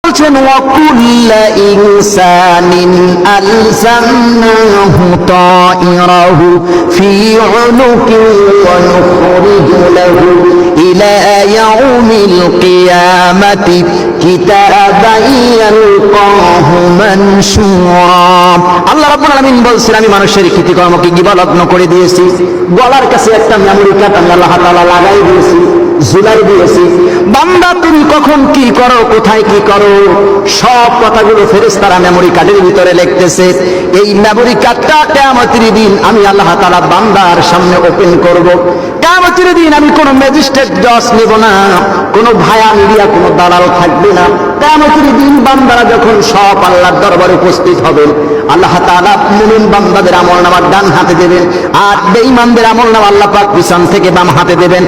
বলছেন ওয়াকুল্লা ইনসানিন আলজামনাহু তাইরাহু ফি উনুকি ওয়া নুখরিজু লাহু ইলা ইয়াউমিল কিয়ামাতি কিতাবান ইয়ালকাহু মানশুরা। আল্লাহ রাব্বুল আলামিন বলছেন, আমি মানুষের কৃতকর্মকে গিবালগ্ন করে দিয়েছি। গলার কাছে একটা মেমোরি কার্ড আমি আল্লাহ তাআলা লাগাই দিয়েছি, ঝুলাই দিয়েছি। বান্দা তুমি কখন কি করো, কোথায় কি করো, সব কথাগুলো ফেরেশতারা মেমোরি কার্ডের ভিতরে লিখতেছে। এই মেমোরি কার্ডটা কিয়ামতের দিন আমি আল্লাহ তাআলা বান্দার সামনে ওপেন করব। কিয়ামতের দিন আমি কোনো ম্যাজিস্ট্রেট জজ নেব না, কোনো ভায়া মিডিয়া, কোনো দালাল থাকবে না। কিয়ামতের দিন বান্দারা যখন সব আল্লাহর দরবারে উপস্থিত হবেন, আল্লাহ তাআলা মুমিন বান্দাদের আমলনামা ডান হাতে দেবেন, আর বেঈমানদের আমলনামা আল্লাহ পাক পিছন থেকে বাম হাতে দেবেন।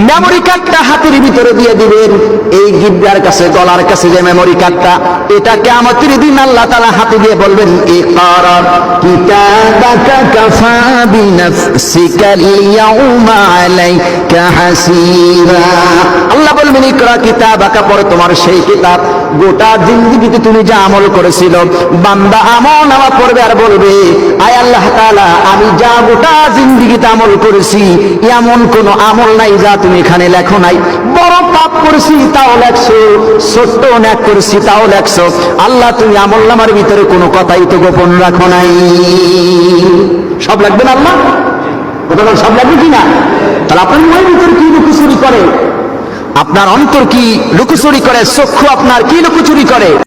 মেমোরি কার্ডটা হাতের ভিতরে দিয়ে দিবেন। এই গিবরার কাছে, গলার কাছে যে মেমোরি কার্ডটা, এটা কিয়ামতের দিন আল্লাহ তাআলা হাতে দিয়ে বলবেন, ইকরা কিতাবাকা কাফা বিনাফসিকাল ইয়াউমা আলাইকা হাসিবা। আল্লাহ বলবেন, ইকরা কিতাবাকা, পড়ো তোমার সেই কিতাব। গোটা জিন্দেগিতে তুমি যা আমল করেছিল, বান্দা আমলনামা পড়বে আর বলবে, আয় আল্লাহ তাআলা, আমি যা গোটা জিন্দেগিতে আমল করেছি, এমন কোন আমল নাই যা তুমি এখানে লেখো নাই। বড় পাপ করেছি তাও লেখছো, ছোট্ট অন্যায় করেছি তাও লেখছো। আল্লাহ, তুমি আমলনামার ভিতরে কোনো কথাই তো গোপন রাখো নাই। সব লাগবে না আল্লাহ? কথা সব লাগবে কিনা? তাহলে আপনার মনের ভিতরে কি লুকোচুরি করে? আপনার অন্তর কি লুকোচুরি করে? চক্ষু আপনার কি লুকোচুরি করে?